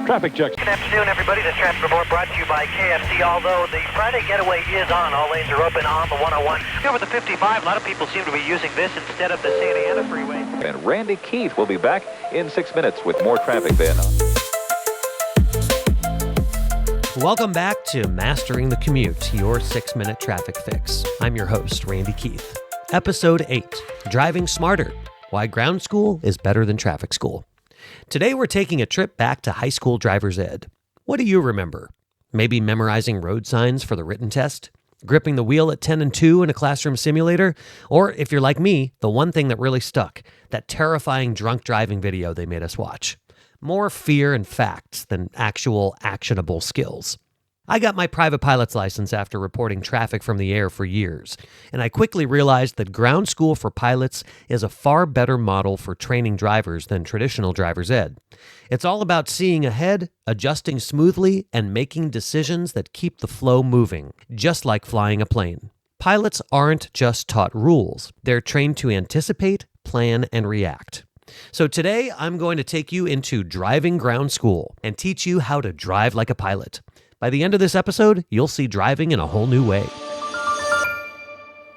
Traffic checks. Good afternoon, everybody. This traffic report brought to you by KFC. Although the Friday getaway is on, all lanes are open on the 101. Over the 55, a lot of people seem to be using this instead of the Santa Ana freeway. And Randy Keith will be back in 6 minutes with more traffic then. Welcome back to Mastering the Commute, your 6-minute traffic fix. I'm your host, Randy Keith. Episode 8, Driving Smarter, Why Ground School is Better Than Traffic School. Today we're taking a trip back to high school driver's ed. What do you remember? Maybe memorizing road signs for the written test? Gripping the wheel at 10 and 2 in a classroom simulator? Or if you're like me, the one thing that really stuck, that terrifying drunk driving video they made us watch. More fear and facts than actual actionable skills. I got my private pilot's license after reporting traffic from the air for years, and I quickly realized that ground school for pilots is a far better model for training drivers than traditional driver's ed. It's all about seeing ahead, adjusting smoothly, and making decisions that keep the flow moving, just like flying a plane. Pilots aren't just taught rules. They're trained to anticipate, plan, and react. So today, I'm going to take you into driving ground school and teach you how to drive like a pilot. By the end of this episode, you'll see driving in a whole new way.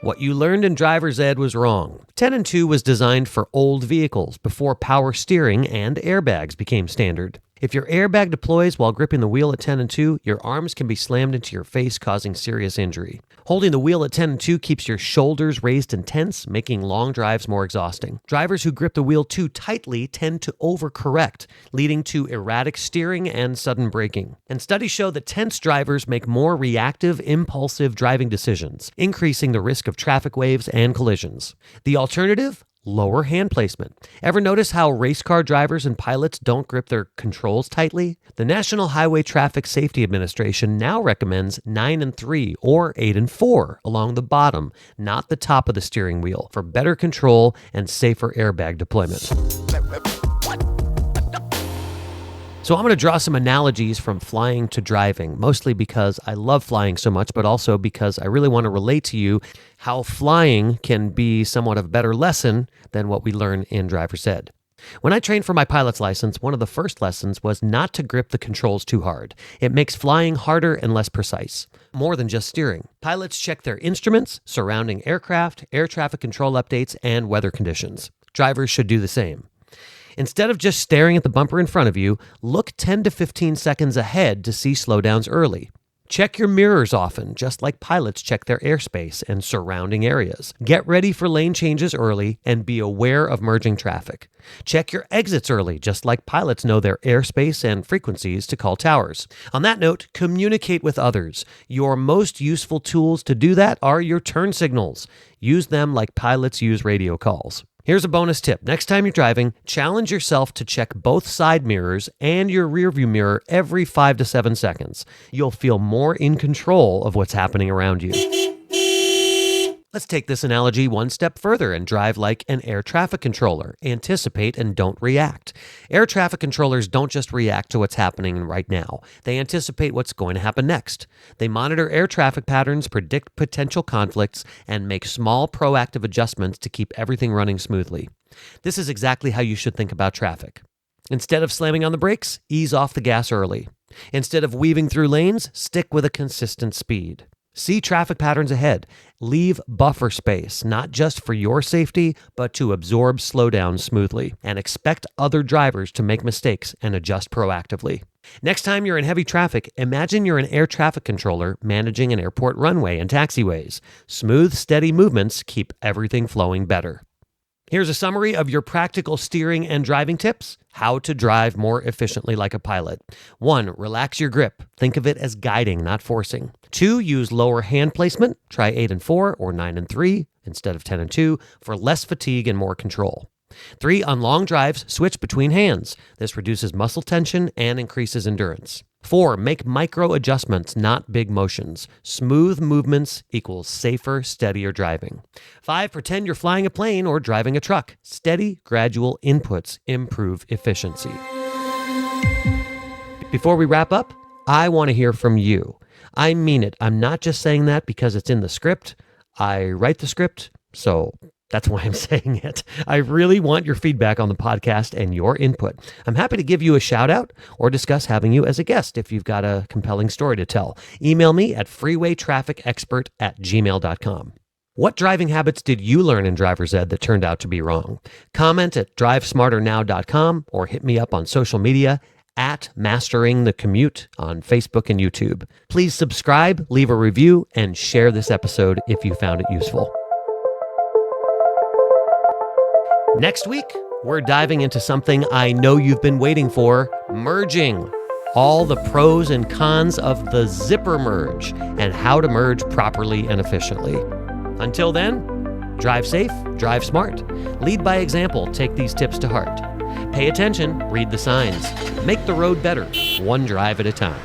What you learned in driver's ed was wrong. 10 and 2 was designed for old vehicles before power steering and airbags became standard. If your airbag deploys while gripping the wheel at 10 and 2, your arms can be slammed into your face, causing serious injury. Holding the wheel at 10 and 2 keeps your shoulders raised and tense, making long drives more exhausting. Drivers who grip the wheel too tightly tend to overcorrect, leading to erratic steering and sudden braking. And studies show that tense drivers make more reactive, impulsive driving decisions, increasing the risk of traffic waves and collisions. The alternative? Lower hand placement. Ever notice how race car drivers and pilots don't grip their controls tightly? The National Highway Traffic Safety Administration now recommends 9 and 3 or 8 and 4 along the bottom, not the top of the steering wheel, for better control and safer airbag deployment. So I'm going to draw some analogies from flying to driving, mostly because I love flying so much, but also because I really want to relate to you how flying can be somewhat of a better lesson than what we learn in driver's ed. When I trained for my pilot's license, one of the first lessons was not to grip the controls too hard. It makes flying harder and less precise, more than just steering. Pilots check their instruments, surrounding aircraft, air traffic control updates, and weather conditions. Drivers should do the same. Instead of just staring at the bumper in front of you, look 10 to 15 seconds ahead to see slowdowns early. Check your mirrors often, just like pilots check their airspace and surrounding areas. Get ready for lane changes early and be aware of merging traffic. Check your exits early, just like pilots know their airspace and frequencies to call towers. On that note, communicate with others. Your most useful tools to do that are your turn signals. Use them like pilots use radio calls. Here's a bonus tip. Next time you're driving, challenge yourself to check both side mirrors and your rearview mirror every 5 to 7 seconds. You'll feel more in control of what's happening around you. Let's take this analogy one step further and drive like an air traffic controller. Anticipate and don't react. Air traffic controllers don't just react to what's happening right now. They anticipate what's going to happen next. They monitor air traffic patterns, predict potential conflicts, and make small proactive adjustments to keep everything running smoothly. This is exactly how you should think about traffic. Instead of slamming on the brakes, ease off the gas early. Instead of weaving through lanes, stick with a consistent speed. See traffic patterns ahead. Leave buffer space, not just for your safety, but to absorb slowdowns smoothly. And expect other drivers to make mistakes and adjust proactively. Next time you're in heavy traffic, imagine you're an air traffic controller managing an airport runway and taxiways. Smooth, steady movements keep everything flowing better. Here's a summary of your practical steering and driving tips. How to drive more efficiently like a pilot. 1. Relax your grip. Think of it as guiding, not forcing. 2. Use lower hand placement. Try 8 and 4 or 9 and 3 instead of 10 and 2 for less fatigue and more control. 3. On long drives, switch between hands. This reduces muscle tension and increases endurance. 4. Make micro adjustments, not big motions. Smooth movements equals safer, steadier driving. 5. Pretend you're flying a plane or driving a truck. Steady, gradual inputs improve efficiency. Before we wrap up, I want to hear from you. I mean it. I'm not just saying that because it's in the script. I write the script, so That's why I'm saying it. I really want your feedback on the podcast and your input. I'm happy to give you a shout out or discuss having you as a guest if you've got a compelling story to tell. Email me at freewaytrafficexpert@gmail.com. What driving habits did you learn in driver's ed that turned out to be wrong? Comment at drivesmarternow.com or hit me up on social media at Mastering the Commute on Facebook and YouTube. Please subscribe, leave a review, and share this episode if you found it useful. Next week, we're diving into something I know you've been waiting for, merging. All the pros and cons of the zipper merge and how to merge properly and efficiently. Until then, drive safe, drive smart. Lead by example, take these tips to heart. Pay attention, read the signs. Make the road better, one drive at a time.